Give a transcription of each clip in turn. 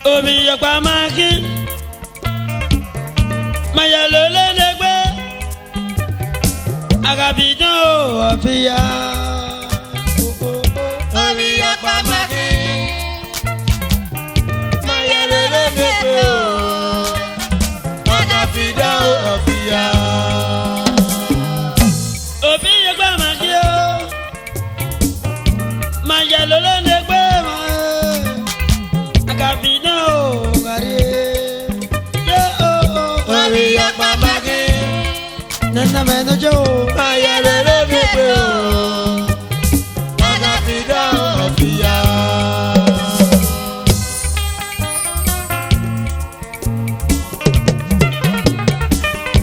Obi yakwa maki Maya lole negbe Agabidon ofia Obi yakwa maki Maya lole negbe Agabidon ofia Obi yakwa maki Maya lole negbe Agabidon Obi yakwa maki Nana meno jo Maya lole negbe Agabidon ofia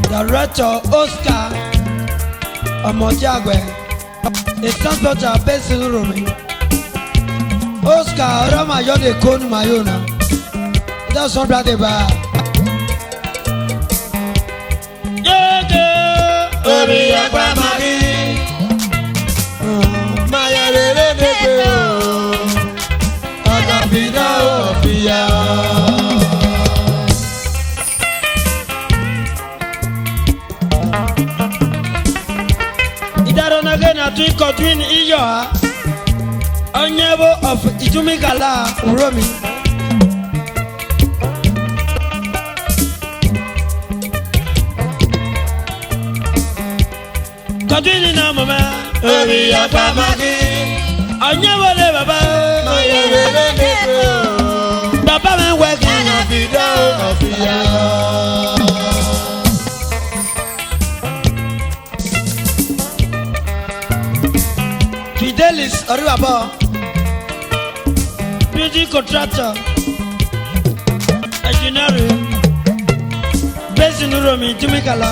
Director Oscar Omojagwe the transporter based in Rome Oscar Rama Yode Konu Mayona that's one brother ba Obi yakwa maki Maya lele negbe Agabidon ofia Idaro nage na twin Godwin Iyoha Onyebo of Itumikala Uromi Godwin na mama Obi yakwa maki Onyebo le baba Maya lele negbe Baba men working Agabidon ofia Fidelis Oriwabo Beauty contractor Engineering Based in Uromi Itumikala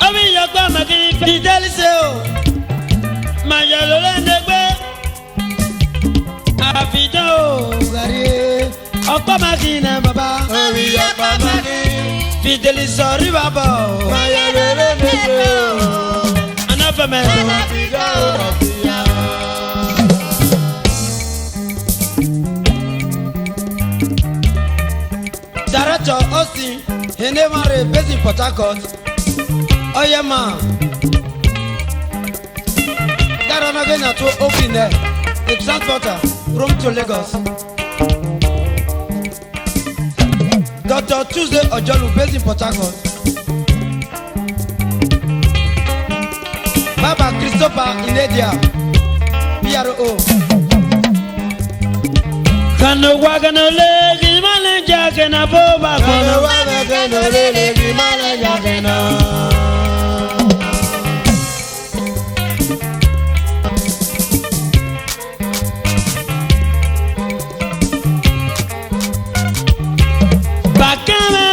Obi yakwa maki Fidelis o Maya lole negbe Agabidon o gari Ọkọ maki na baba Obi yakwa maki Fidelis Oriwabo Maya lele negbe Anafemelo Agabidon ofia Director Austin Henemare based in Port Harcourt Oyema Dara Nagena to open there the transporter Rome to Lagos Dr. Tuesday Ojolu based in Port Harcourt Baba Christopher Inedia PRO Kano wagano legi maleja kena boba kono Agabidon lele gimana yakena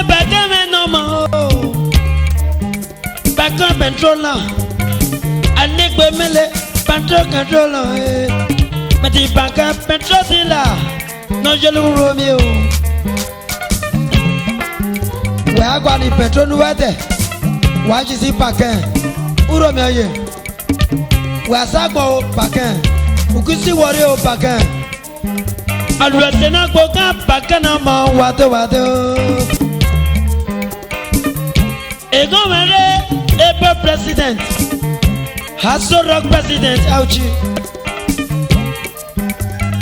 Bakame no mo Bakame petrola Anegbe mele petrol controla Mati bakame petrol sila No jelu Romeo We agwa ni petrol nuwete Wajisi bakame Uromeo ye We asagbo bakame Ukusi wari o bakame Alwetena boka bakana ma wado Ego mere Ebo president Hasso Rock president Auchi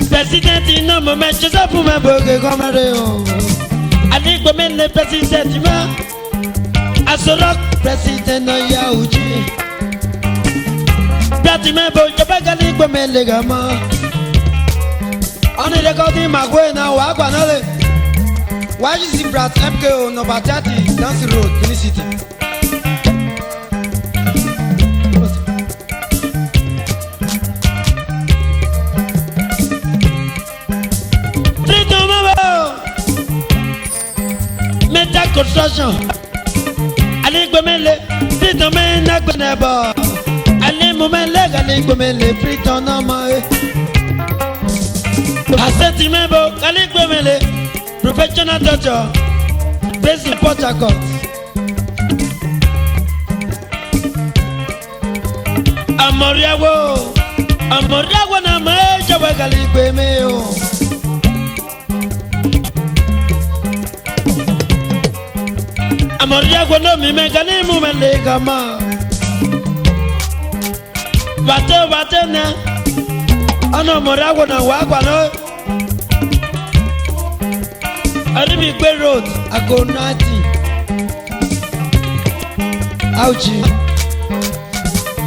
President ino moment Joseph Mboge gomere o Adigbo mele president ma Hasso Rock president no ya Auchi Brati mebo Jabagali gbo mele gama On est recordé Magwena ou Agwanole. Why is it Brat MKO number 30 Dancy Road, Tuni City? Meta construction. Allez, Gomele, c'est domaine à Gonabo. Allez, moment leg, allez, Gomele, pris ton nom. Aseti Mebo, allez, Gomele, professional doctor, based in Port Harcourt. Amoriawo, Amoragua na meja wagaligwe meo. Amoragua no mi meganimu melegama. Bate na. Ano moragua na wagwa no. Arimigwe road Agonati. Auchi.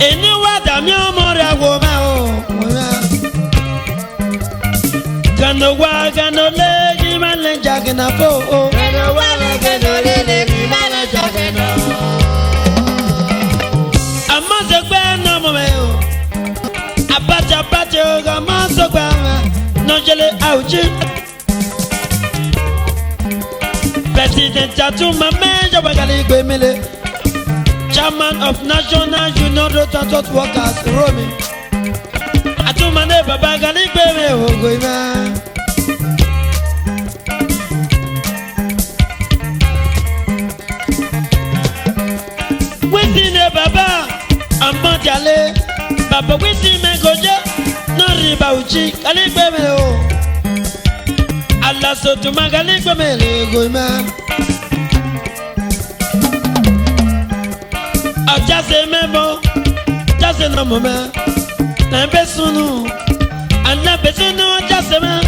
Eni wada mi amoragua ma o. Gano wa gano legi male jagina po. Gano wa gano legi male jagina. Amaze gbe no mo me o. Abacha o ga ma so gba no jele auchi. President Jatuma Meja Wagaligwe Mele, Chairman of National Union Road Transport Workers, Romy. Atuma ne Baba Galigwe me Ogoima. Wisi ne Baba Amadiale, Baba Wisi me Goje, no riba uchi Galigwe me o. Allah so to Magaligwe me Ogoima. Ajase mebo, jase no mama. Na besunu, ana besunu jase me.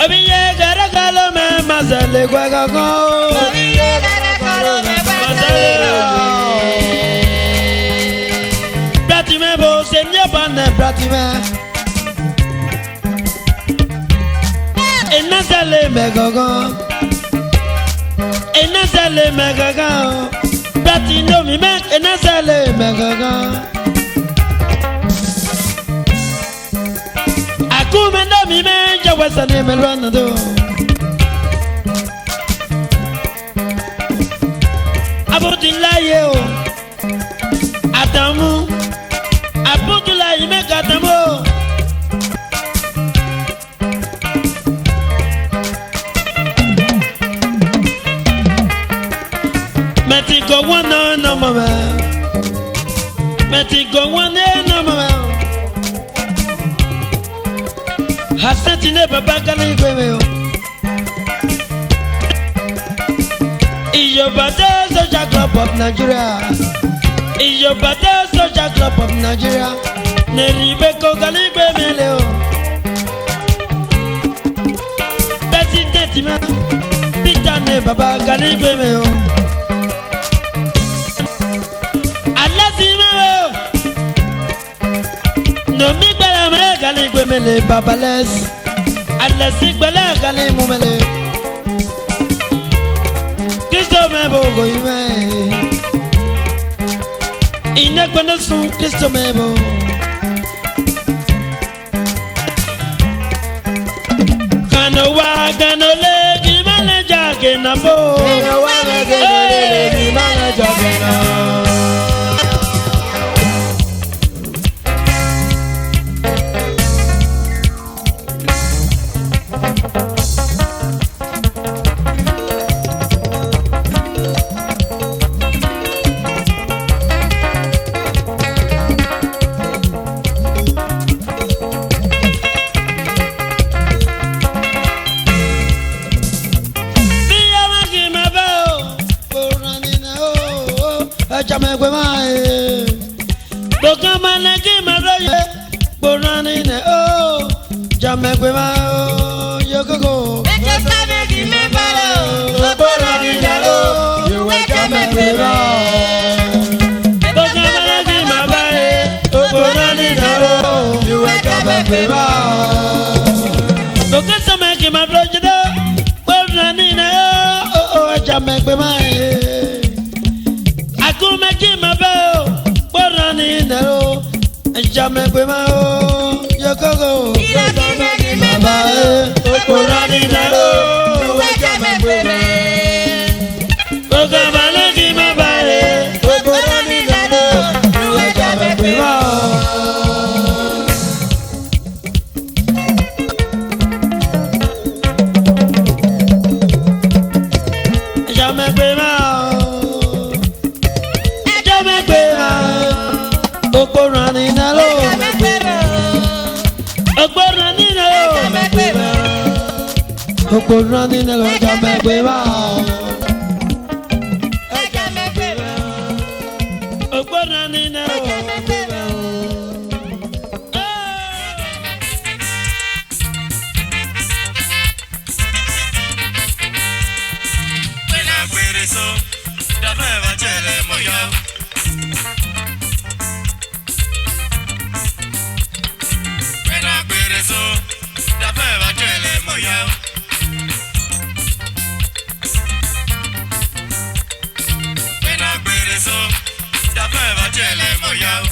Obiye garagalo me mazale gwagago. Obiye garagalo me mazale. Brati mebo senye bana brati me. Enazale me gogo. Enazale me gogo. Brati no mi me enazale me gogo. Akume no mi me jawasa ne me lwanado. Abudulaye o. Adamu. Abudulaye me kadamu. Meti go one no mama. Meti go one no mama. Hasati ne Baba Galigwe me o. Iyobade Social Club of Nigeria. Iyobade Social Club of Nigeria. Neribeko Galigwe me le o. President ma. Peter ne Baba Galigwe me o. Alasi me o. No mi gbara me Galigwe me le babales. Alasi gbara Galigwe me le. Kristo me bogo ime. Ine kwenda sun Kristo me bo. Kano wa gano legi male jage na bo. Gano wa gano legi male jage na. Jamegwe mae, bokama legi maroye, borani ne o. Jamegwe mae, yogogo. Bokama legi me balo, borani ne o. Yuwe jamegwe mae. Bokama legi mabaye, borani ne o. Yuwe jamegwe mae. Bokama legi maroye do, borani ne o. Jamegwe mae. Akume ki mabeo, borani nero, jamegwe mao, yokogo. Akume ki mabeo, borani nero, jamegwe mao. Ogamale ki mabeo, borani nero, jamegwe mao. Jamegwe mao. Oporani nalo. Òpònú nínú ọjà mẹ́gbẹ́ wá. Ẹja mẹ́gbẹ́ wá. Òpònú nínú Ẹja mẹ́gbẹ́ wá. Pena perezo, da nueva chele moya. Pena perezo, da nueva chele moya. Pena perezo, da nueva chele moya.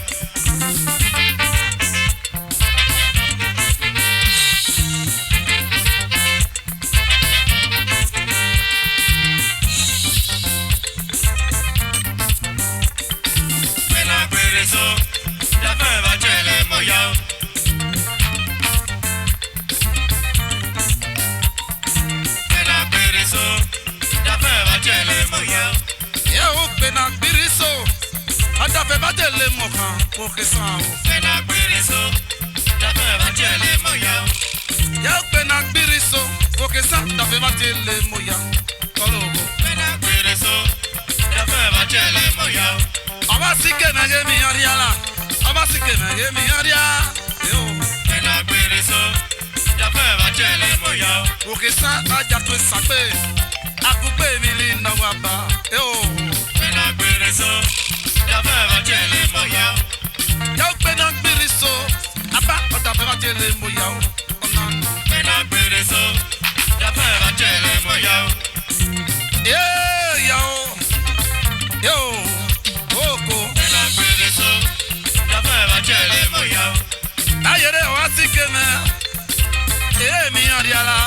Pena perezo, da nueva chele moya. Pena perezo, da nueva chele moya. Eu pena biriso, ada fe batele mokan, porque san. Pena perezo, da nueva chele moya. Eu pena biriso, porque san da fe batele moya. Kologo. Pena perezo, da nueva chele moya. Aba sike na ge mi ariala, aba sike na ge mi aria. Yo, Pena perezo, da nueva chele moya. porque san aja to sape. Akugbe mi li na waba. Yo, Pena perezo, da nueva chele moya. eu pena biriso, aba da fe batele moya. Onana. Pena perezo, da nueva chele moya. Yeah, yo, yo, oko. Pena perezo, da nueva chele moya. Ayere o asike me, mi ariala.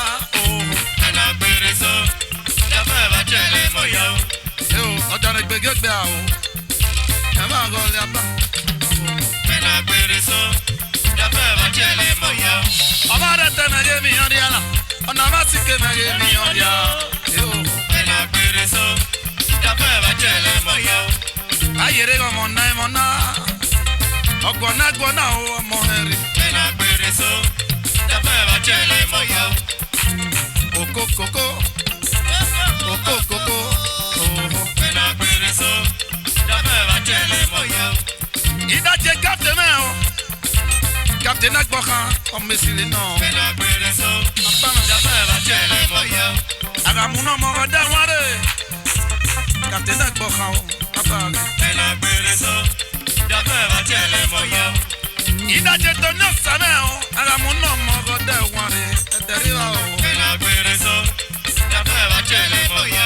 Oh, Pena perezo, da nueva chele moya. yo, ọjà rẹ gbẹgẹgbẹ àwọ. Ẹ máa gọ ọlẹ apá. Pena perezo, da nueva chele moya. Ọba rẹ tẹ mẹgẹ mi yan díẹ̀ la, ọ̀nà bá sì ké mẹgẹ mi yan díẹ̀. Yo, Pena perezo, da nueva chele moya. ayere ọmọ náà ẹ mọ náà. Ọgbọ̀nà o ọmọ ẹ̀rì. Pena perezo, da nueva chele moya. Kòkó kòkó, kòkó kòkó. Pena perezo, da nueva chele moya. Ìdájẹ́ káptẹ̀ mẹ́ o. Káptẹ̀ náà gbọ́ kan, ọmọ ìsìlẹ̀ náà. Pena perezo, Apáná. da nueva chele moya. Àgàmúná ọmọ ọ̀dẹ́ wọn rè. Káptẹ̀ náà gbọ́ kan o. Apáná. Pena perezo, da nueva chele moya. Ìdájẹ́ tó ní ọ̀sán mẹ́ o. Àgàmúná ọmọ ọ̀dẹ́ wọn rè. Ẹ̀dẹ̀rí wa o. Pena perezo, da nueva chele moya.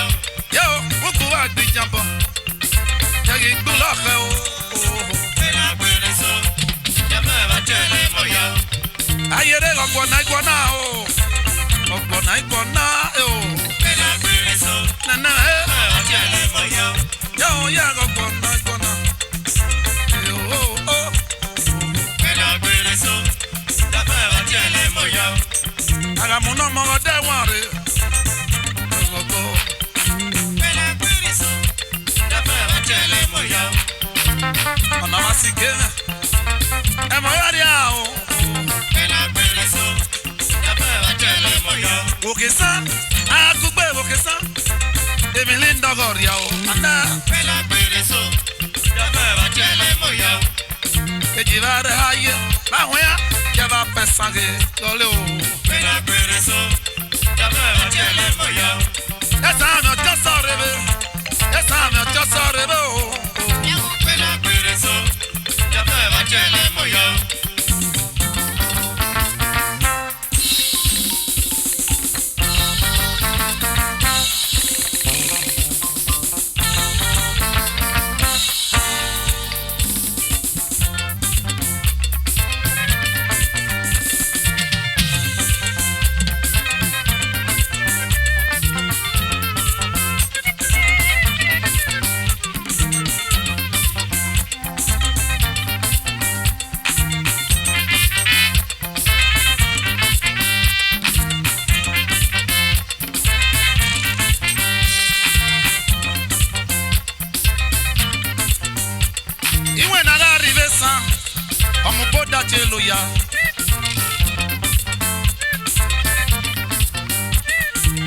Yo, gbogbo wa gbìjà bọ̀. Yẹ́gì gbó lọ́fẹ̀ẹ́ o. Pena perezo, da nueva chele moya. Ayere ọ̀gbọ̀nà o. Ọ̀gbọ̀nà o. Pena perezo, Nana ẹ. da nueva chele moya. Yo, yẹ ọ̀gbọ̀nà. Pena perezo, da nueva chele moya. Àgàmúná ọmọ ọ̀dẹ́ wọn rè. Pena perezo, da nueva chele moya. Ọ̀nà wa sì ké mẹ́. Ẹ mọ̀ yára yá o. Pena perezo, da nueva chele moya. Òkè sán, àgùgbé òkè sán. Èmi lè ń dọ́gọ̀ rí o. Àná Pena perezo, da nueva chele moya. èjì bá rẹ̀ ayé. Báwọn yá, yẹ bá fẹ́ sàgé lọ́lé o. Pena perezo, da nueva chele moya. Ẹ sàn mi ọjọ́ sọ̀rọ̀ ebe. Ẹ sàn mi ọjọ́ sọ̀rọ̀ ebe o. Pena perezo, da nueva chele moya.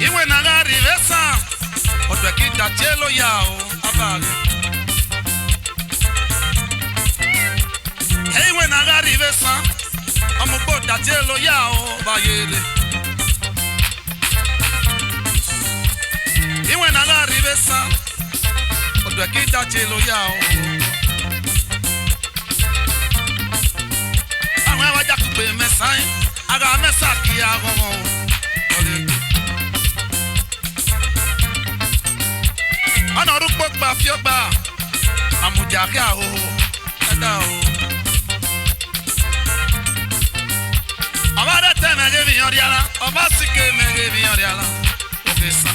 Iwe naga rivesa. Odwe kita chelo yao. Abale. Iwe naga rivesa. Amubo da chelo yao. Bayele. Iwe naga rivesa. Odwe kita chelo yao. Awe waja kupe mesai. Aga mesa ki agogo. Ana rukpo gba fiogba. Amujake aho. Ada o. Abade te mege mi yoriala. Obasike mege mi yoriala. Okesa.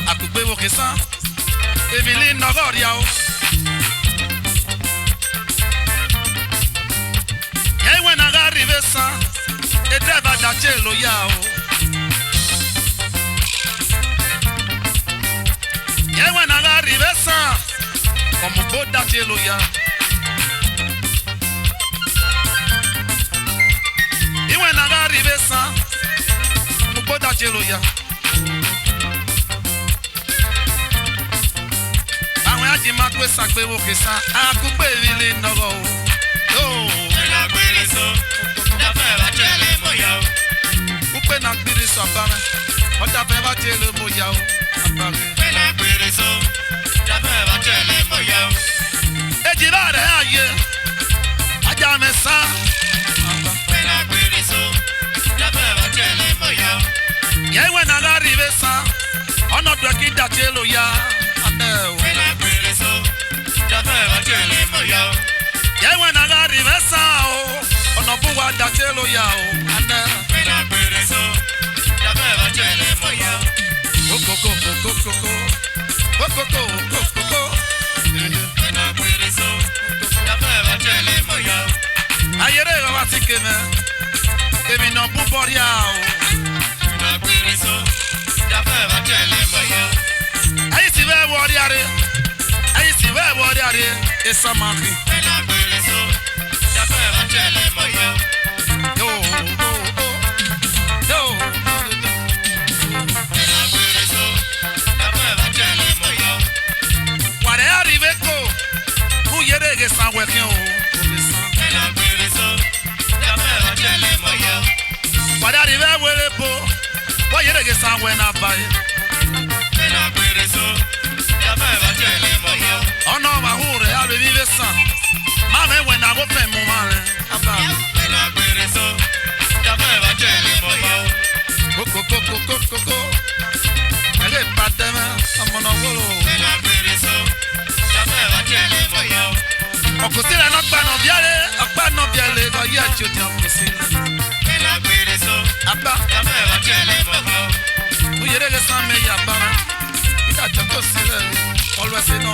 Akugbe okesa. Emily Nogoria o. Yewe naga rivesa. Edeva da chelo ya o. Yewe naga rivesa. Como boda chelo ya. Yewe naga rivesa. Como boda chelo ya. Awe aji makwe sakwe wokesa. Akugbe Emily Nogo o. Yo. Upe na gbiri so abame. Oda fe ba tele mo ya o. Abame. Ejira re aye. Aja me sa. Yewe na ga rivesa. Ono dwe ki da chelo ya. Ade o. Yewe na ga rivesa o. Ono buwa da chelo ya o. Ade. Ayere wa sikeme. Emi no buboria o. Ayi si we woriare. Ayi si we woriare. Esamaki. Yo. Yo. Ware arrive ko. Mu yere ge sanwe kin o. Ware arrive were po. Wo yere ge sanwe na bae. Ono ma hure a vive san. Ma me when I go pe mo mare. Aba. Koko. Ele patema amono wolo. Okosile no gba no biale go ye choti okosile. Aba. U yere le san me ya ba. Ita chokosile. Always no.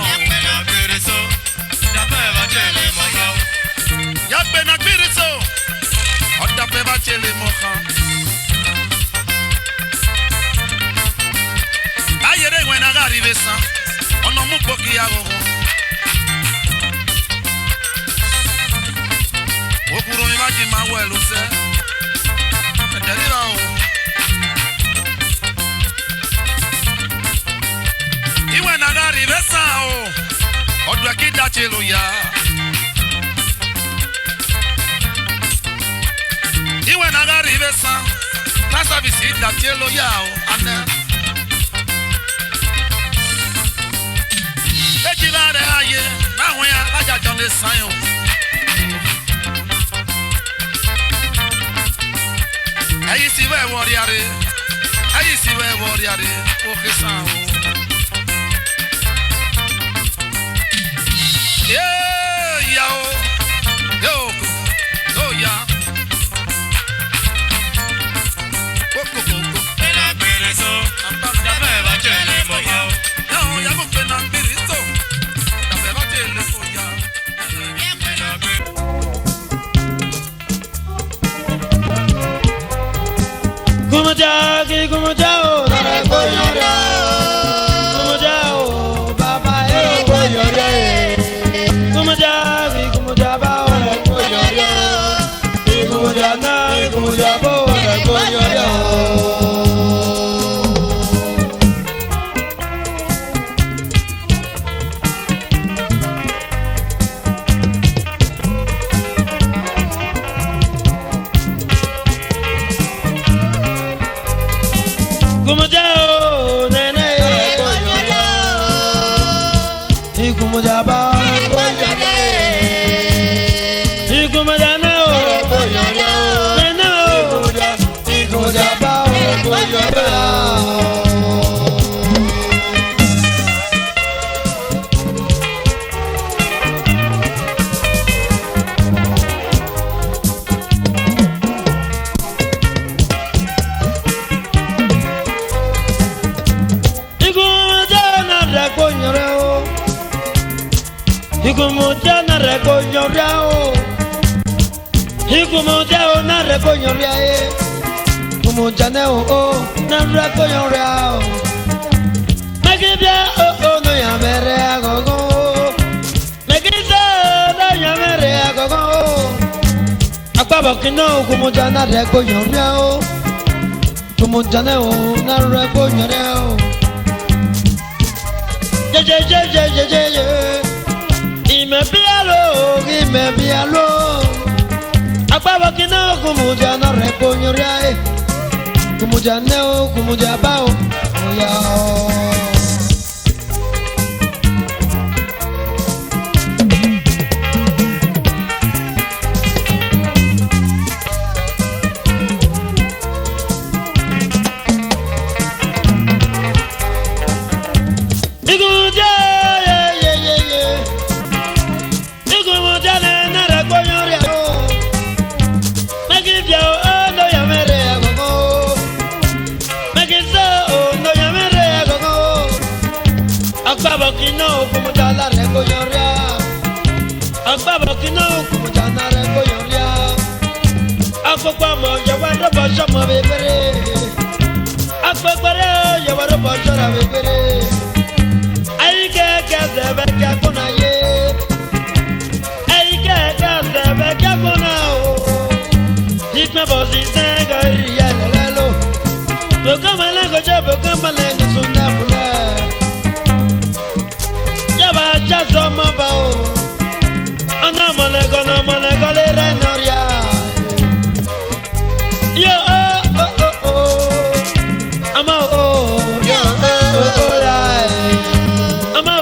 Ya pe na gbiriso. Oda pe ba chele mo kan. Ayere when I got rivesa. Ono mu poki ya go. Okuro mi ma ji ma welu se. Edelira o. Iwe na got rivesa o. Odo ki da chelo ya. Iwe na got rivesa. Pasa visita chelo ya o. Ane. Ejibare aye, na hoya aja jonde sayo. Ayi si we woriare. O kesan o. Ya o. Yo ya. Koko. Yo ya go pena biriso. Como ya, oh, dale, ikumujaba ikumujana o nana o ikumujaba ikumujaba. Ikumuja na rekonyoria o, ikumuja o na rekonyoria e, ikumuja ne o na rekonyoria o. Megibia o no ya mere agogo, megisa no ya mere agogo. Akbabo kino ikumuja na rekonyoria o, ikumuja ne o na rekonyoria o. Je. Ime bialo, akbaba kina kumuja na rekonyoria e, kumuja neo, kumuja bao, oya. Akbabokino kumujala rekoyoria, akbabokino kumujana rekoyoria. Akokwa mo yawaro bosho mo bebere, akokwa yawaro bosho ra bebere. Aike kazebe kakuna ye, aike kazebe kakuna o. Hikme bosi senga yelelo, bokamala goje bokamala ngisunda bula. Jaso mabao, anamane le renoria. Yo ama yo ama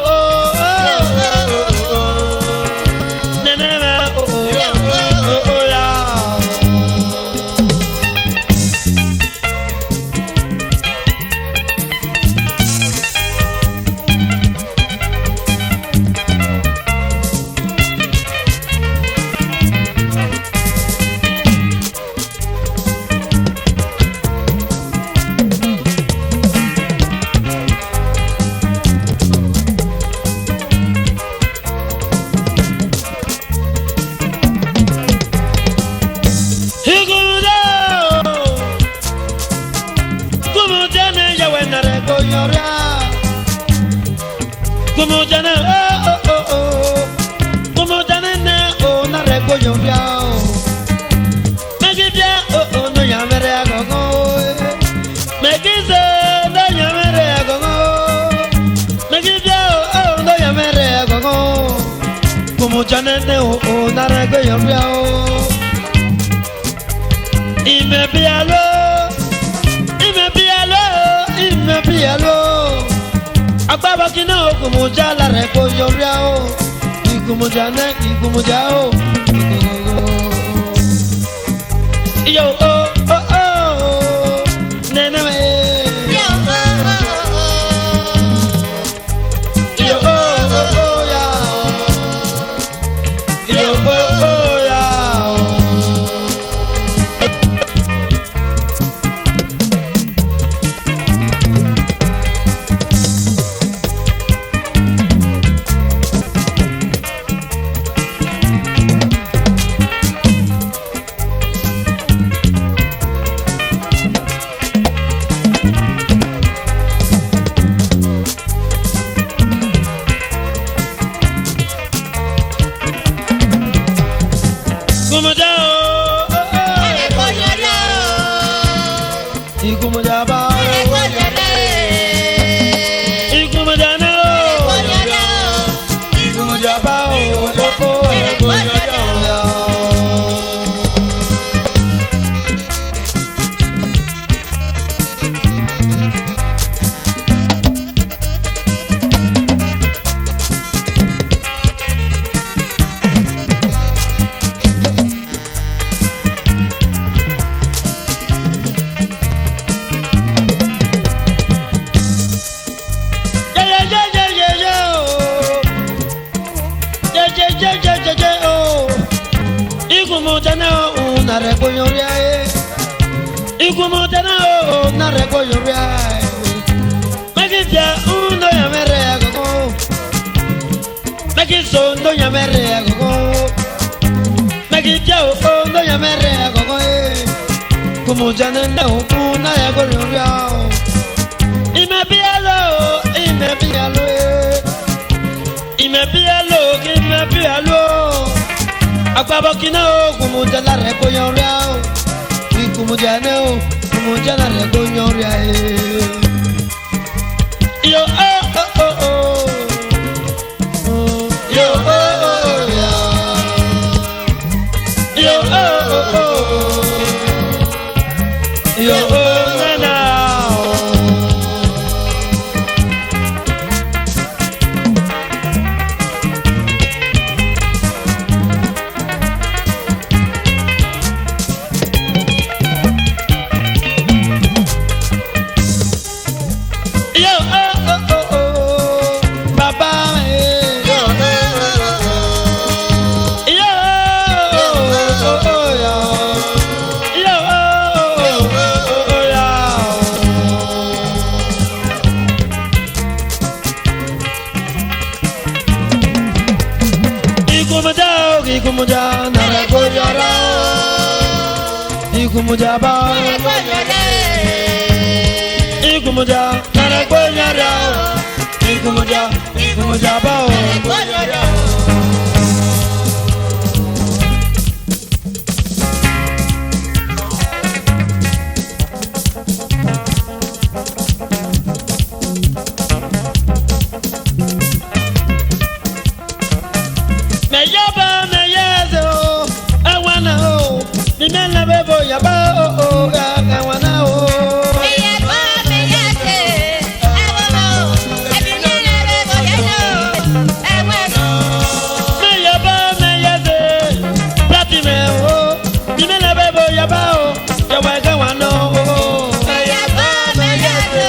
nene Janene o na rego yoria o. Ime bialo. Akbaba kina o kumuja la rego yoria o. Ikumuja o. Yo nene me. na rekoyo ria ikumoja na o na rekoyo ria Megitia undo ya mere gogo Megiso undo ya mere gogo Megitia undo ya mere gogo Kumoja na o na ya goyo ria Imebialo Akabakina o kumuja la rekoyo ria kumuja na o kumuja la rekoyo ria Yo oh oh oh oh Yo oh oh yeah Yo oh oh oh Yo oh na Ikumuja na rekoyo ria Ikumuja ba Ikumuja na rekoyo ria Ikumuja ba rekoyo ria Nina bebo ya ba oh oh ya wana oh Meya ba meya se awono Nina bebo ya no awono Meya ba meya se Plati me oh Nina bebo ya ba oh ya wega wana oh Meya ba meya se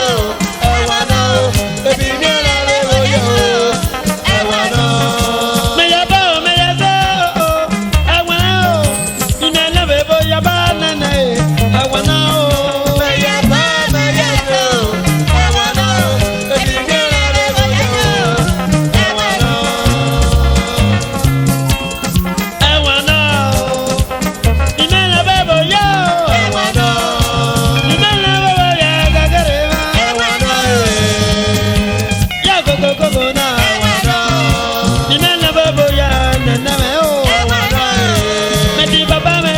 awono Nina bebo ya awono Meya ba meya se oh awono Nina bebo ya ba na na awana o meya ba meya so awana o ebigela bebo ya awana awana o Nina bebo ya awana Nina bebo ya gagareba awana ya go na awana Nina bebo ya na me o awana meti baba me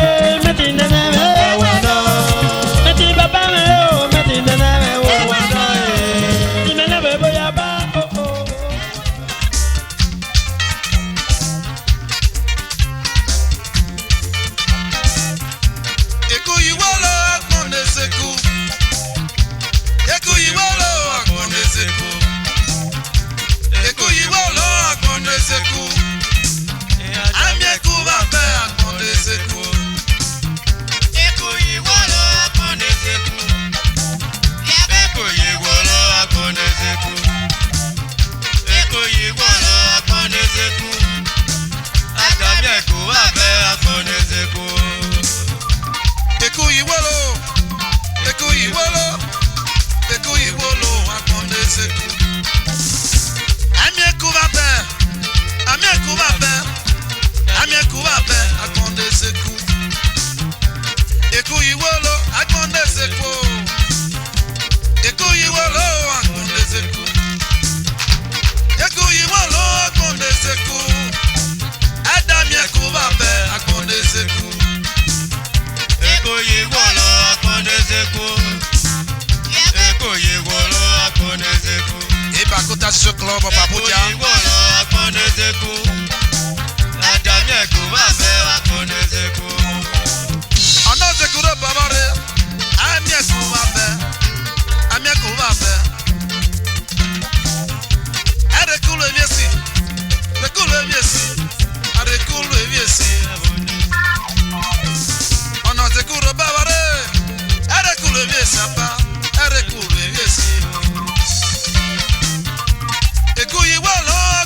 Ekuyi walo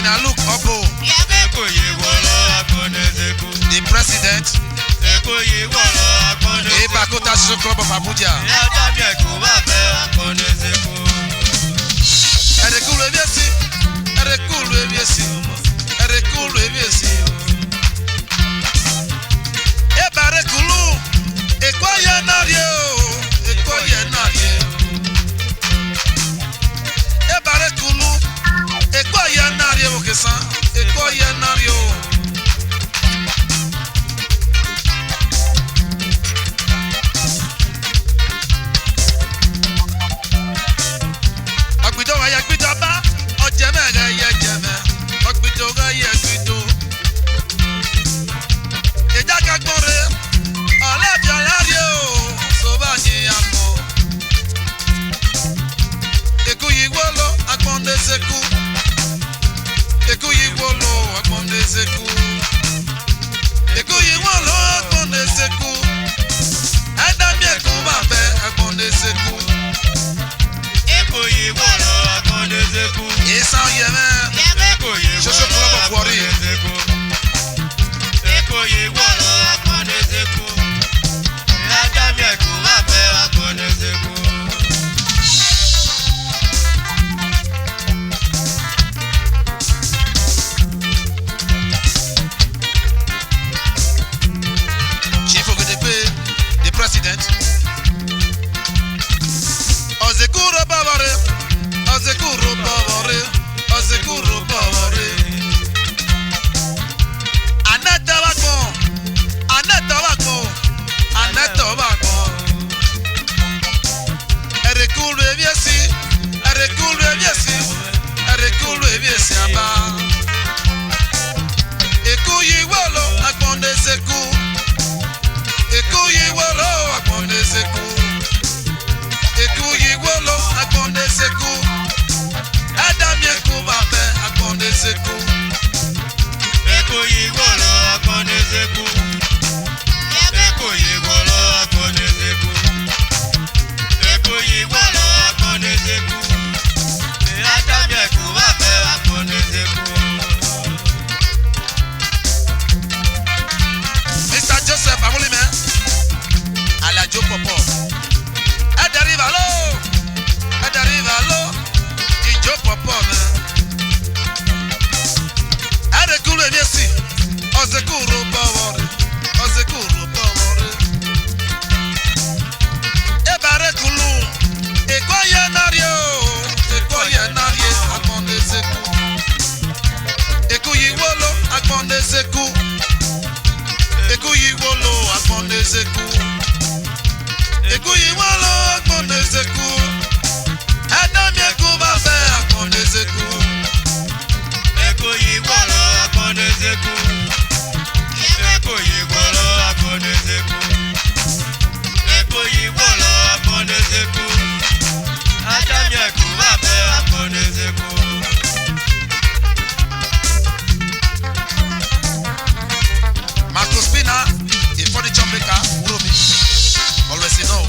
Engineer Luke Obo, Eko ye wolo akonezeku. the president, Eko ye wolo akonezeku. Ebakota Social Club of Abuja. Yatabi eko babe akonezeku. Erekulu ebiesi, erekulu ebiesi, erekulu ebiesi. Ebarekulu, ekwaye nario, ekwaye narie. Ebarekulu, ekwaye narie okesa, ekwaye nario. Agbidoga ya gbidaba, ojeme ga ye jeme, agbidoga ye gbido. Ejaka gbore, olebi olario, soba ni ako. Eku yiwolo, agbonde seku. Eku yiwolo, agbonde seku. Eku yiwolo, agbonde seku. Edami eku babe, agbonde seku. Eko ye wolo akonezeku. Esa yeme, Eko ye Social Club of wolo Warri. akonezeku. Eko ye wolo akonezeku. Yatabi eko babe akonezeku. Chief Ogedepe, the president. Ozekuro Bavare, Ozekuro Bavare, Ozekuro Bavare. Aneta Wako, Aneta Wako, Aneta Wako. Erekulu eviesi, Erekulu eviesi, Erekulu eviesi aba. Eku yiwolo, agbonde seku. Eku yiwolo, agbonde seku. Eku yiwolo, agbonde seku. Adam yeku babe, agbonde seku. Eko ye wolo akonezeku. Eko ye wolo akonezeku. Eko ye wolo akonezeku. Yatabi eko babe akonezeku. Mr. Joseph Amulime, Alajo Popo. Edariva lo, Ijo Popo me. Erekulu ebiesi, Ozekuru Bawore, Ozekuru Bawore. Ebarekulu, Ekoye nario, Ekoye narie, agbonde seku. Eku yiwolo, agbonde seku. Eku yiwolo, agbonde seku. Eku yiwolo, agbonde seku. Edami eku babe, agbonde seku. Eko ye wolo akonezeku. Eko ye wolo akonezeku. Eko ye wolo akonezeku. Yatabi eko babe akonezeku. Marcus Pina, the furniture maker, Uromi. Always you know.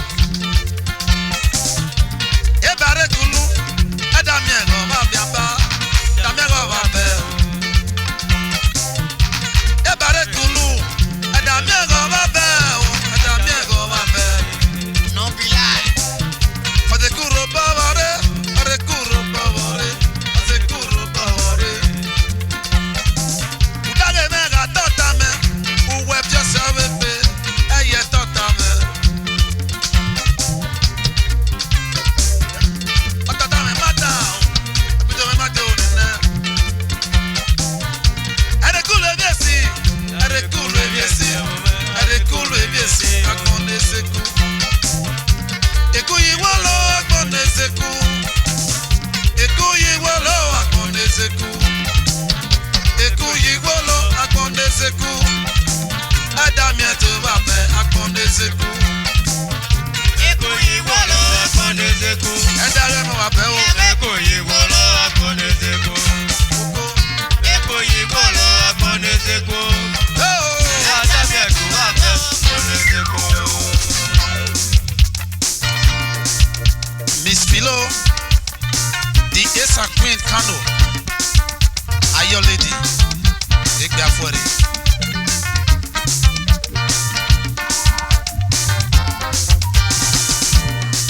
fuere.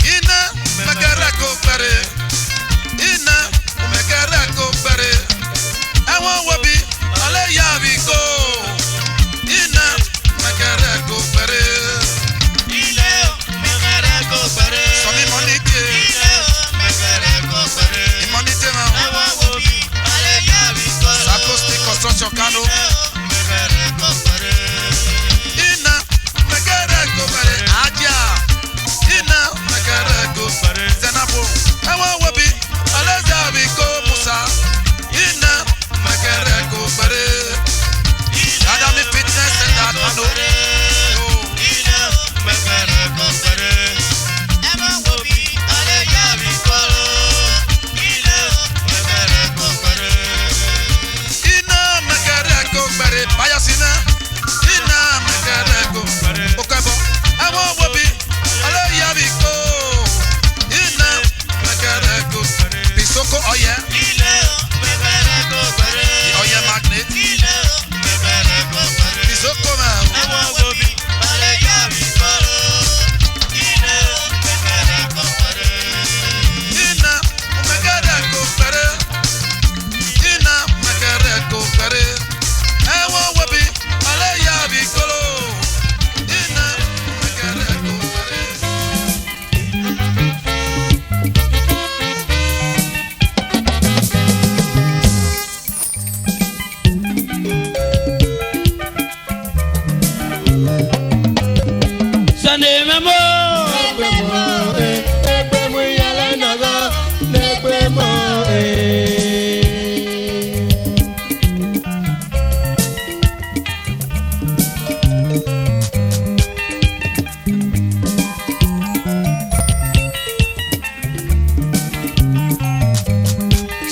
Ina mekere kopere. Ina mekere kopere. Ẹ̀wọ̀n wo bi ọlẹ́ yà bí kò. Ina mekere kopere. Ile mekere kopere. Sọmi mọ ní tiẹ̀. Ile mekere kopere. Ìmọ̀ ní tiẹ̀ máa. Ẹ̀wọ̀n wo bi ọlẹ́ yà bí kò. Sakosti construction Kano. Ile mekere kopere. Ina mekere kopere. Ajá. Ina mekere kopere. Zenabo. Ẹ̀wọ̀n wo bi ọlẹ́ yà bí kò Musa. Ina mekere kopere. Adami fitness center Kano. Ile mekere kopere. Ẹ̀wọ̀n wo bi ọlẹ́ yà bí kò. Ile mekere kopere. Ina mekere kopere. Bayasina. Ina mekere kopere. Okebo. Ẹ̀wọ̀n wo bi ọlẹ́ yà bí kò. Ina mekere kopere. Bisoko Oye. Ile mekere kopere. Oye magnet. Ile mekere kopere. Bisoko ma. Ẹ̀wọ̀n wo bi ọlẹ́ yà bí kò. Ile mekere kopere. Ina mekere kopere. Ina mekere kopere. Ẹ̀wọ̀n wo bi ọlẹ́ yà bí kò. Ina mekere kopere. Sunday memo.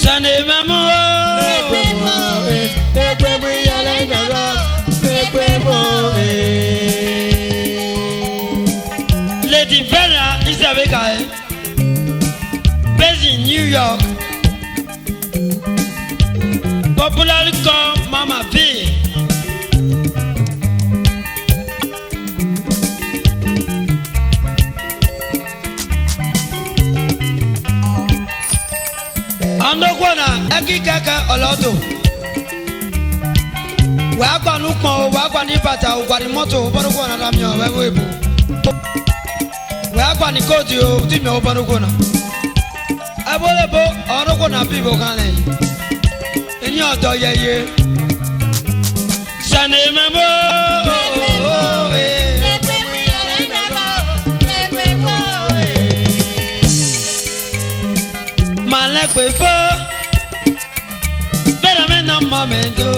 Sunday memo. Lady Vera Isabella, based in New York, popularly called Mama V. Andokwana ekikeke olodo. Wàá gbanu pọn o, wàá gbani bàtà o, gbani mọ́tò o, bọ́dọ̀ kọ́na la mi ọ̀ wẹ́wọ́ èbò. Wàá gbani kóòtù o, tí mi ò bọ́dọ̀ kọ́na. Abọ́lé bo ọ̀dọ̀ kọ́na bí ibo kan lẹ̀. Ẹni ọ̀dọ̀ yẹyẹ. Sani mẹ́mọ́. Malẹ́pẹ̀ fọ́. Bẹ́ẹ̀ mi nà mọ́ mi tó.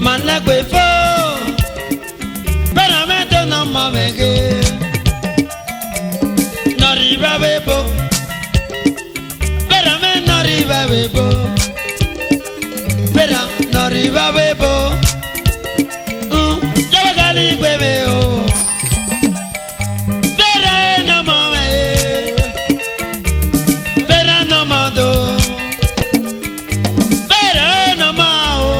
Malẹ́pẹ̀ fọ́. Bẹ́ẹ̀ mi tó nà mọ́ mi ké. Nọ̀rí bá bẹ́ bọ́. Bẹ́ẹ̀ mi nọ̀rí bá bẹ́ bọ́. Bẹ́ẹ̀ nọ̀rí bá bẹ́ bọ́. Jọ́wọ́ kálí gbé mi o. Bẹ́ẹ̀ nà mọ́ mi. Bẹ́ẹ̀ nà mọ́ tó. Bẹ́ẹ̀ nà mọ́ o.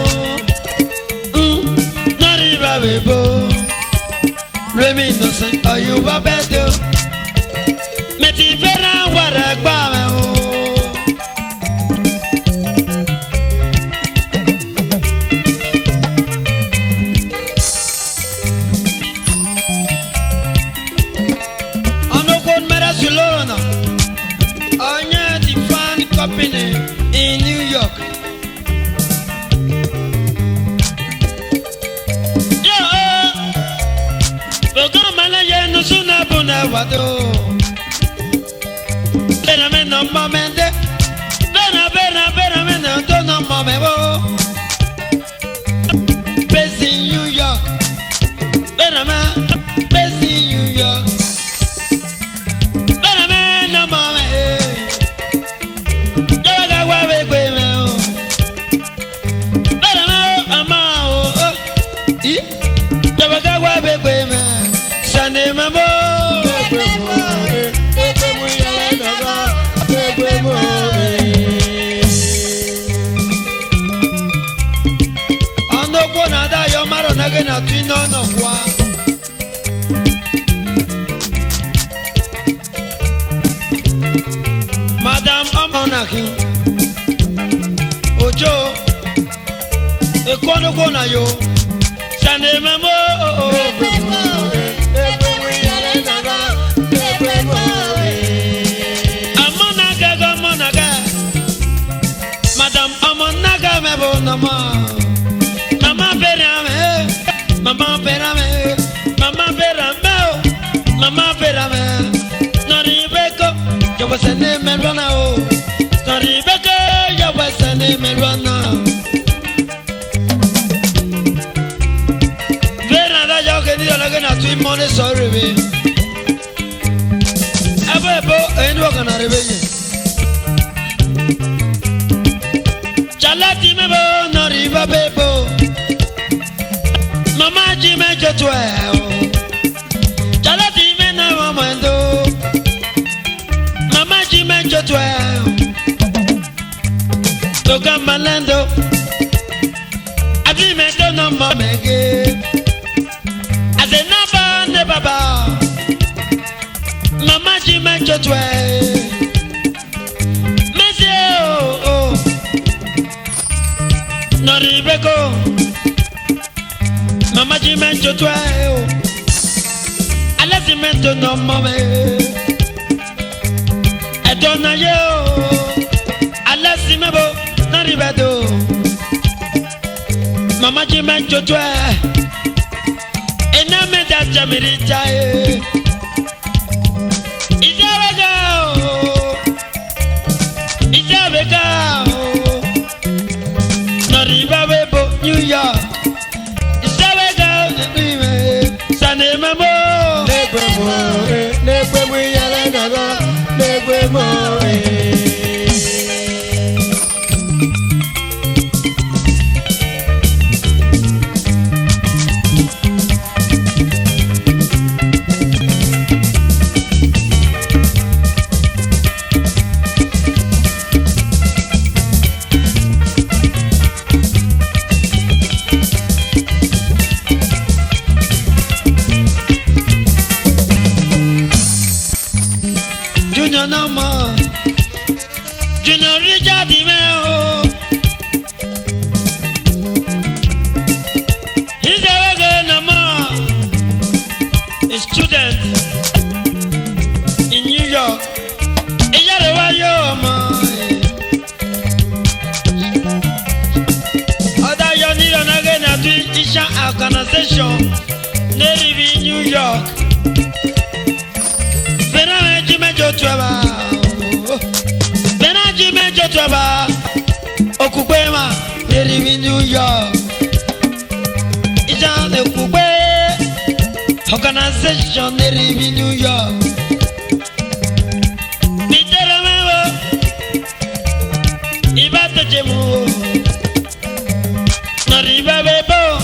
Nọ̀rí bá bẹ́ bọ́. Rémi nọ̀sán ọ̀yùbá bẹ́ẹ̀ tó. Meti fẹ́ràn wàrà gbà mẹ́ o. Ọ̀nùkún mẹ́rẹ̀ Sulona, ọ̀nyẹ́ ti fan company in New York. Yóò bùkún mẹ́lẹ́yẹ nùsùnà bùnà wàdó. Bẹ́ẹ̀ni mi nà mọ́ mi dé. Bẹ́ẹ̀ni mi nà tó nà mọ́ mi bó. Based in New York. Bẹ́ẹ̀ni mi based in New York. Bẹ́ẹ̀ni mi nà mọ́ mi. Jọ́wọ́ ká wá wí pé mi o. Bẹ́ẹ̀ni mi àmọ́ o. Jọ́wọ́ ká wá wí pé mi. Sani mi bó. no no wa. Madam Amonaki Ojo Ekono kona yo Sane memo Amonaga go monaga Madam Amonaga mebo nama Mama perame Mama perame Mama perame Mama perame Noribeko Yo was a name and run out. Sorry, Becca, you was a name and run out. Verna, you can do a 2 months. Sorry, Ever and walk on a rebellion. Chalati mebo, no river bebo. Mama Jimmy Jotwell. Chalati mena mamando. Mama Jimmy Jotwell Toka Malando Adi me dono mamege Ade naba ne baba Mama Jimmy Jotwell Mese oh Noribeko Mama Jimmy Jotwell Alasi me dono mamege Dona yo, alasi mebo naribado. Mama jima jotwa, ena me da jamirita e. Isabega, nariba bebo New York. Isabega, sane mamo. Negbemo yala naga. Junior Nama Junior Richard Imeo He's a regular Nama a student in New York Other young Nigerian again at the Isha organization native in New York Benaji Mejo Twaba Okukwema Nerivi New York Ija Okukwe Organization Nerivi New York Mitera Mewo Ibata Jemu Nariba Bebo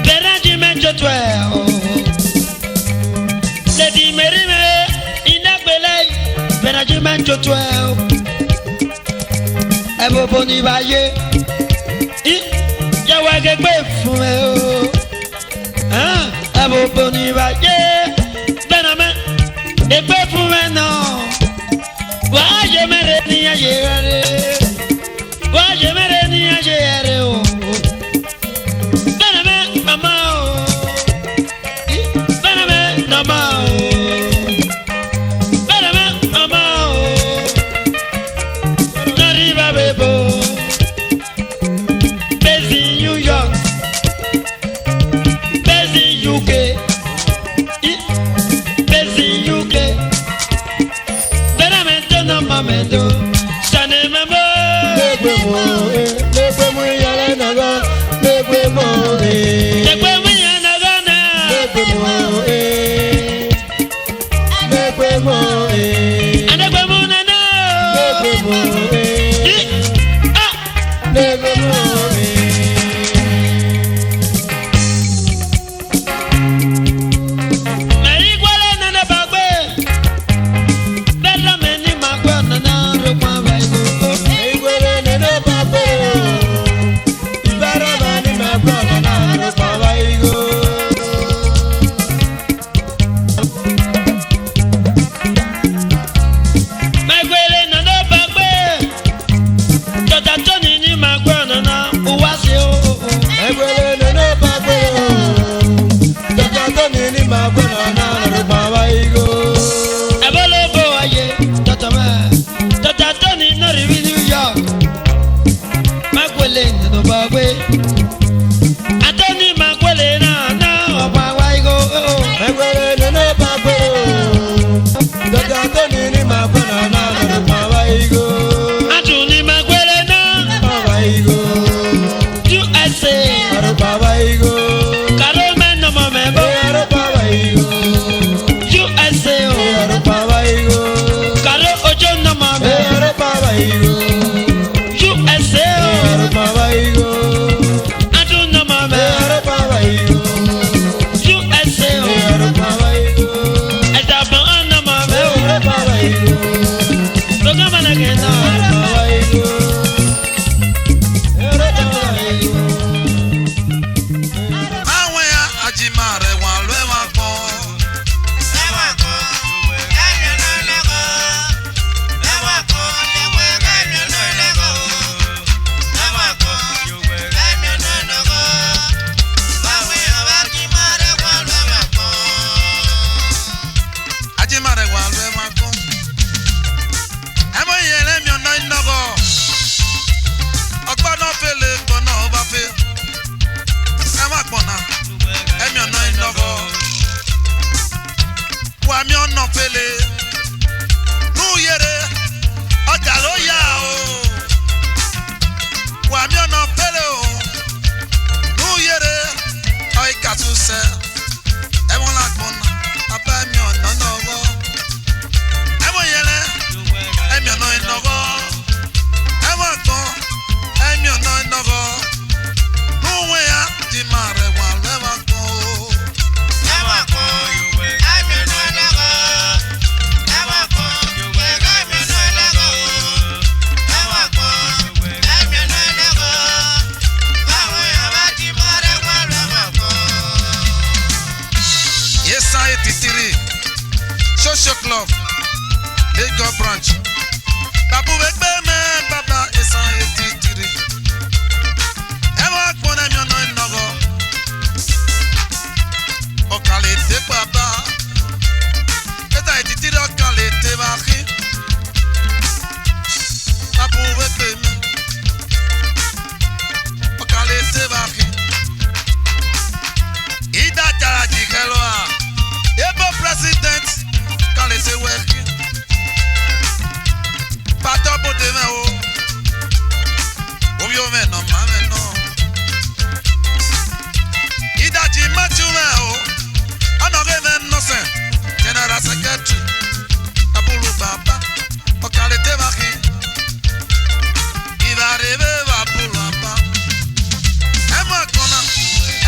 Benaji Mejo Twaba Lady Merime Benaji Mejo 12 Ebo boni baye Yawa gegbe fun e o Ebo boni baye Bename Egbe fun e no Wa ye mere ni aye re Wa ye mere ni aye re o Bename mama o Bename mama o Bye. Anthony no ribi New York. Makwele no bagwe. Anthony makwele na opa waigo. Makwele no bagwe. Dr. Anthony ni makwele na opa waigo. Anthony makwele na opa waigo. USA. Opa waigo. Karo men no mamebo. Opa waigo. USA. Opa waigo. Karo ojo no mamebo. Opa waigo. USA. Opa waigo. Anthony no mamebo. Opa waigo. USA. Opa waigo. Etaban no mamebo. Opa waigo. Programa na gena. Opa waigo. Opa waigo. Àwọn ya ajima rẹ̀ wà lẹ́wà gbọ́. Ajima rẹ̀ wà lẹ́wà gbọ́. Ẹ mọ iye rẹ̀ mi ọ̀nà ìnáwó. Ọgbọ́n náà fẹ́lẹ̀ gbọ́n náà ó bá fẹ́. Ẹ má gbọ́n náà. Ẹ mi ọ̀nà ìnáwó. Wà mí ọ̀nà fẹ́lẹ̀. Nú yẹrẹ ọjà ló yá o. Wà mí ọ̀nà fẹ́lẹ̀ o. Nú yẹrẹ ọ̀ìkà tún sẹ́. Ẹ wọ́n la gbọ́n náà. Bàbá mi ọ̀nà náà wọ́. Ẹ mọ yẹrẹ. Ẹ mi ọ̀nà ìnáwó. Ẹ má gbọ́n. Ẹ mi ọ̀nà ìnáwó. Nú wẹ̀ ya di máa rẹ̀ wà lẹ́wà gbọ́n o. Yesa 83 Social Club Lagos branch Babu Wegbe me Baba Yesa 83 Ewa kpone mi ono inogo Okale te baba Eta 83 okale te baki Babu Wegbe me Okale te baki Ida jara jikeloa Ebo president Kale se weki Pato bote me o Obyo me no ma me no Ida ji machu me o Anoge me no se General secretary Abulu baba Okale te baki Iba rebe babulu aba Emo akona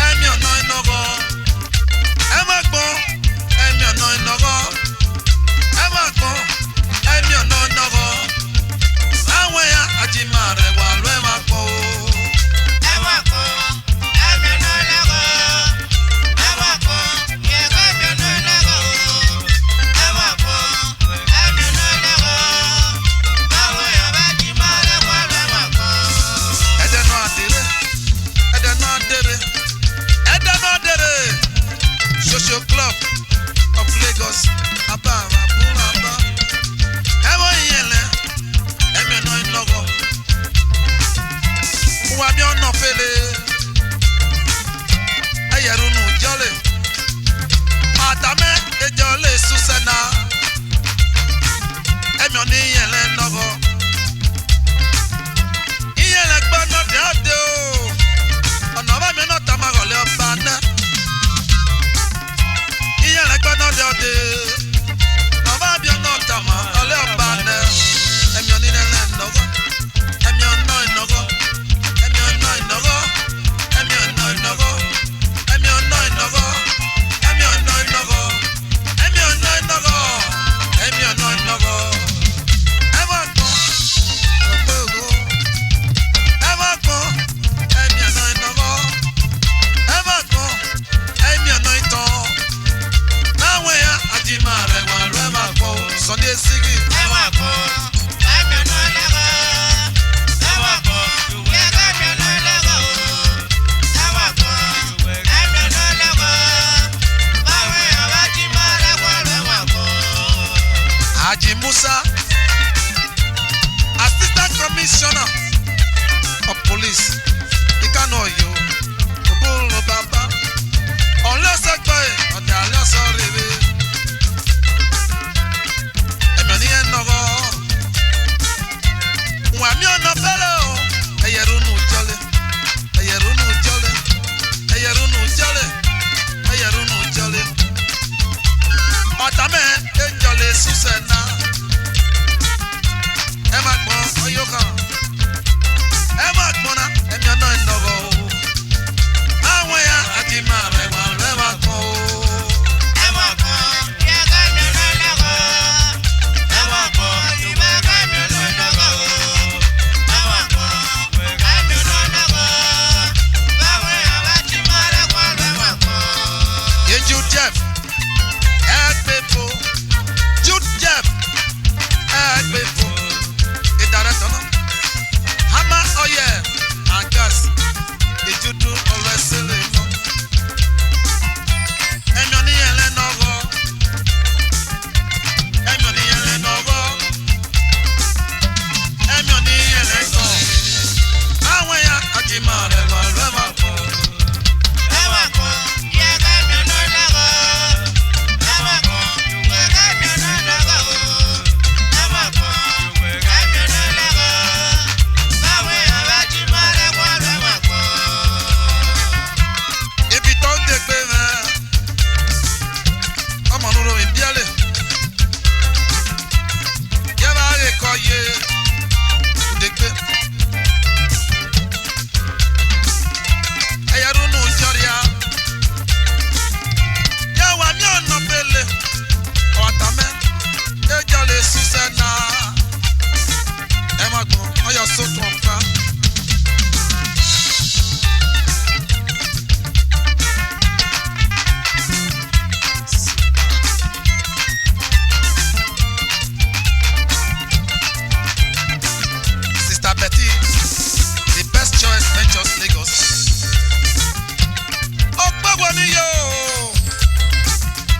Emi ono inogo Emo akbo Emi ono inogo Emo akbo Emi ono inogo Àwọn ya ajima rẹ̀ wà lẹ́wà gbọ́ o. Ẹ̀dẹ̀nu àdèrè, ẹ̀dẹ̀nu àdèrè, ẹ̀dẹ̀nu àdèrè. Social Club of Lagos, Aba Abúlé Aba. Ẹ̀wọ̀ ìyẹlẹ̀, ẹ̀mí ọ̀nà ìlọ́gọ̀. Wà mí ọ̀nà fẹ́lẹ̀. Ẹ̀yẹ̀rù nù jọ́lẹ̀. Màdàmẹ́ ẹjọ́ lè súnṣẹ́ náà. Ẹ̀mí ọ̀nà ìyẹlẹ̀ lọ́gọ̀. Ìyẹlẹ̀ gbọ́dọ̀ dé ọ̀dẹ́ o. Ọ̀nà bá mi náà ta máa rọ̀lẹ́ ọba náà. Ìyẹlẹ̀ gbọ́dọ̀ dé ọ̀dẹ́. Ọba bí ọ̀nà ta máa rọ̀lẹ́ ọba náà. Ẹ̀mí ọ̀nà ìyẹlẹ̀ lọ́gọ̀. Ẹ̀mí ọ̀nà ìlọ́gọ̀. Ẹ̀mí ọ̀nà ìlọ́gọ̀. Ẹ̀mí ọ̀nà ìlọ́gọ̀. Ẹ̀mí ọ̀nà ìlọ́gọ̀. Ẹ̀mí ọ̀nà ìlọ́gọ̀. Ẹ̀mí ọ̀nà ìlọ́gọ̀. Ẹ̀mí ọ̀nà ìlọ́gọ̀. Ẹ má gbọ́n. Moses ìkànnì ọ̀yọ́ òbúrò bàbá ọ̀lẹ́sẹ̀gbẹ́ ọ̀dà lẹ́sọ̀ rere ẹ̀mí ọ̀ní ẹ̀ nọ̀rọ̀ wọ́n àmì ọ̀nà fẹ́lẹ̀ o ẹ̀yẹ̀rú nù jọ́lẹ̀ ẹ̀yẹ̀rú nù jọ́lẹ̀ ẹ̀yẹ̀rú nù jọ́lẹ̀ ẹ̀yẹ̀rú nù jọ́lẹ̀ ọ̀tàmẹ́ ẹ̀ jọ́lẹ̀ ṣùṣẹ̀ náà ẹ̀ má gbọ́ ọyọ́ kan. Ema kpona, emi ọ̀nà ìnọ̀bọ̀ o. Àwọn ya àti máa rẹ̀ wá rẹ̀ wá kọ́ o. Ema kọ́, yẹ ká mi lọ lọ́kọ̀. Ema kọ́, ìgbà ká mi lọ lọ́kọ̀ o. Ema kọ́, ká mi lọ lọ́kọ̀. Báwo ya bá ti máa rẹ̀ wá rẹ̀ wá kọ́. Yeju Jeff, ẹ gbé fo. Jude Jeff, ẹ gbé fo. Ìdàrẹ́ tọ́nà. Hama oye and gas ejudu olesele mo emi oni ele nogo emi oni ele nogo emi oni ele so àwọn ya ati ma re ma po Ema kọ́, yẹ ká mi lọ lọ́kọ̀. Ema kọ́, ìwé ká mi lọ lọ́kọ̀ o. Ema kọ́, ìwé ká mi lọ lọ́kọ̀. Báwo ya bá ti máa rẹ̀ wá rẹ̀ wá kọ́. ibi tó de pe me ọmọ nuro mi biale ye ba re ko ye de pe ẹ̀yẹ̀rúnú jọrìá yẹ wà mí ọ̀nà pẹ̀lẹ́ ọ̀tàmẹ́ ẹjọ́ lè ṣiṣẹ́ náà ẹ má gbọ́n ọyọ sótún ọ̀fà. Sister Betty, the best choice ventures Lagos. Ọgbẹ́wọ̀ ni yóò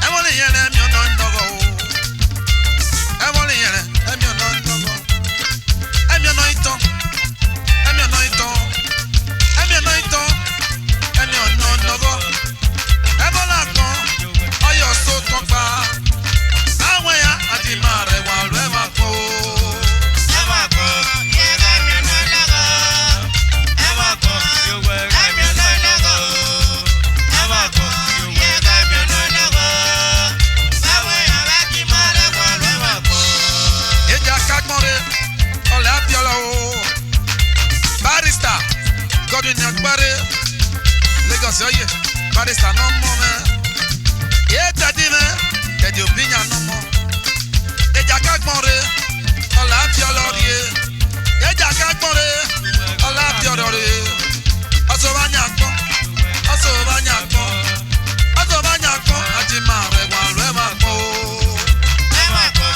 ẹ̀wọ̀n lè yẹn ẹ̀mí ọ̀nà ìdọ́gọ̀ o ẹ̀wọ̀n lè yẹn ẹ̀mí ọ̀nà ìdọ́gọ̀ ẹ̀mí ọ̀nà ìtàn ẹ̀mí ọ̀nà ìtàn ẹ̀mí ọ̀nà ìtàn ẹ̀mí ọ̀nà ìdọ́gọ̀ ẹ̀bọ̀n náà kan ọyọ̀ so tán pa àwọn ẹ̀yà àti máa rẹ̀ wà rẹ̀ máa kó o. Ema kọ́, yẹ ká mi lọ lọ́kọ̀. Ema kọ́, ìwé ká mi lọ lọ́kọ̀ o. Ema kọ́, ìwé ká mi lọ lọ́kọ̀. Báwo ya bá ti máa rẹ̀ wá rẹ̀ wá kọ́. Eja kagbọnre ọlẹ abiola o barista Godwin agbare Lagos oye barista náà mọ mẹ yé tẹdi mẹ tẹdi obinya náà mọ eja kagbọnre ọlẹ abiola rie eja kagbọnre ọlẹ abiola rie ọsọbanya gbọn ọsọbanya gbọn ọsọbanya gbọn àti máa rẹ wà rẹ máa gbọ o. Ema kọ́,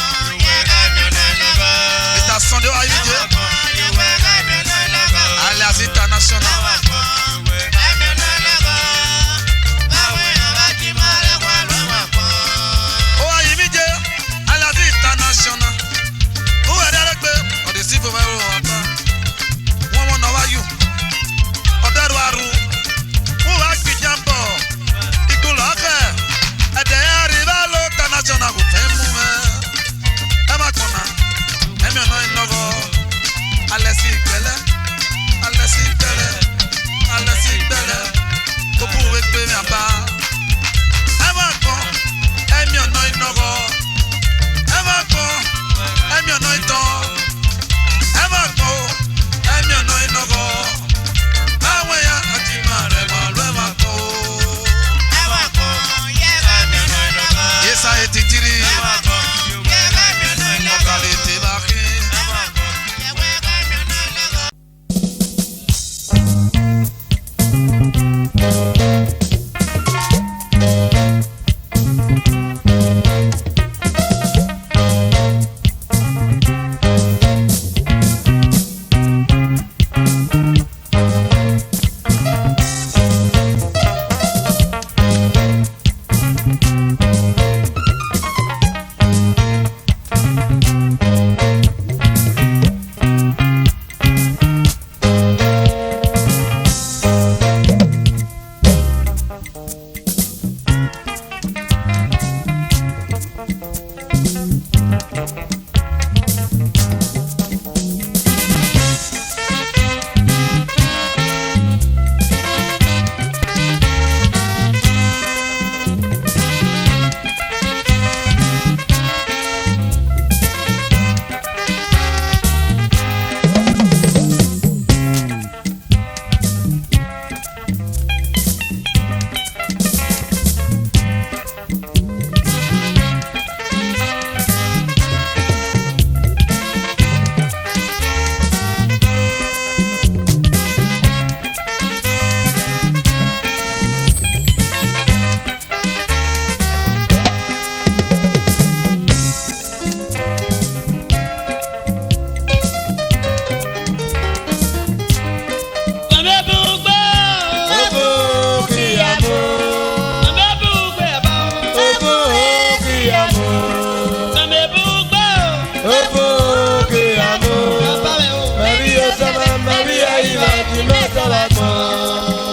yẹ ká mi lọ lọ́kọ̀. Mr. Sunday Ayinde Ema kọ́, ìwé ká mi lọ lọ́kọ̀. alias international. Ema kọ́, ìwé ká mi lọ lọ́kọ̀. Báwo ya bá ti máa rẹ̀ wá rẹ̀ wá kọ́. Oh, Ayimije, alias international. Who are there? On the civil ìmẹ́ta wà gbọ́n.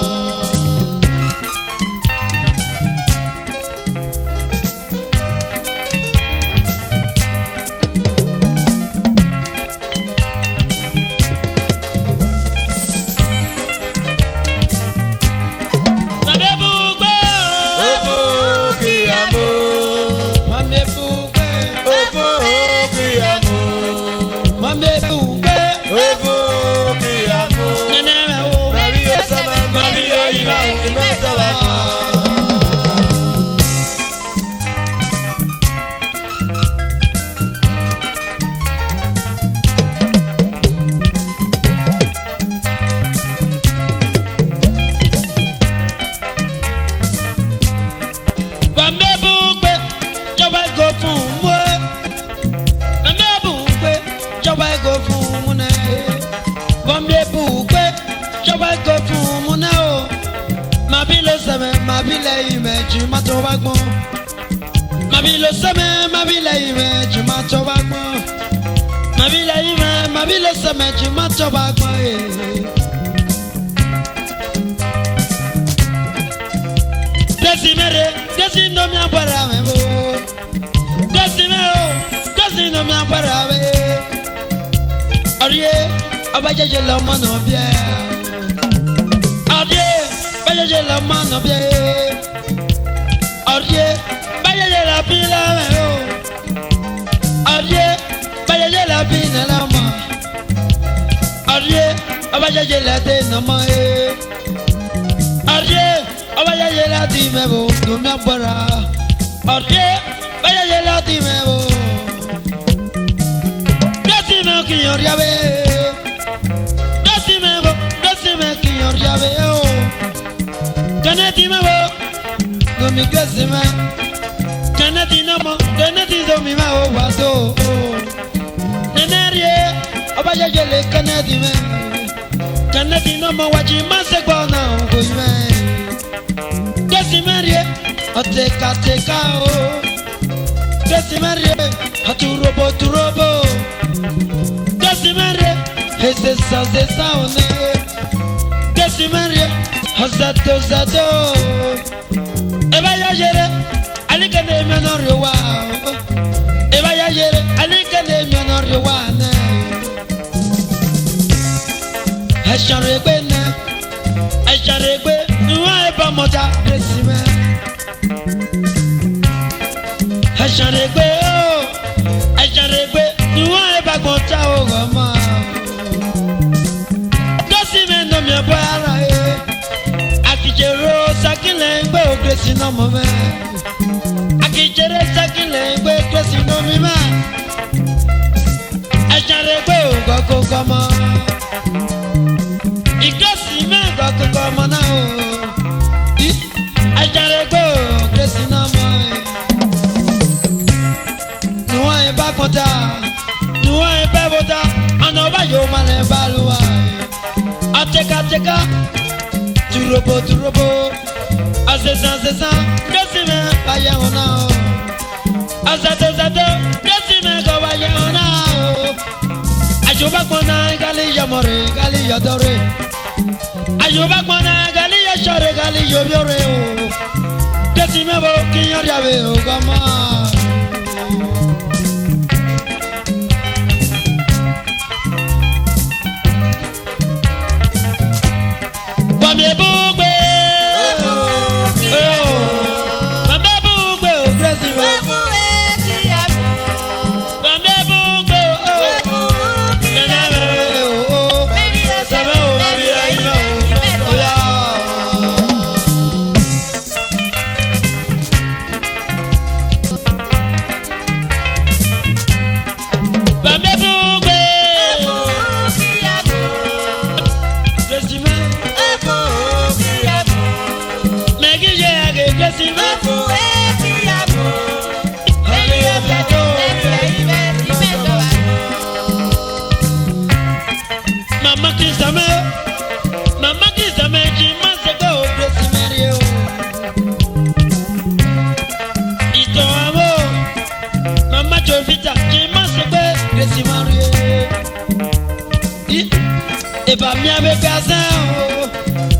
Eba mi abe kasa o.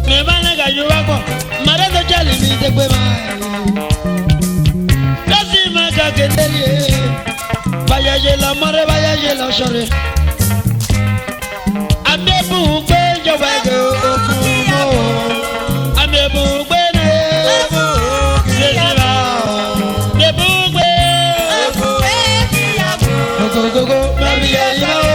Me bana ga yuwa ko. Mare do jali mi de gbe ma. Kasi ma ga kendeli. Voyager la mare voyager la chore. Amebu gbe yo wa go okumo. Amebu gbe ne. Go go, baby, yeah, you know.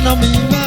No me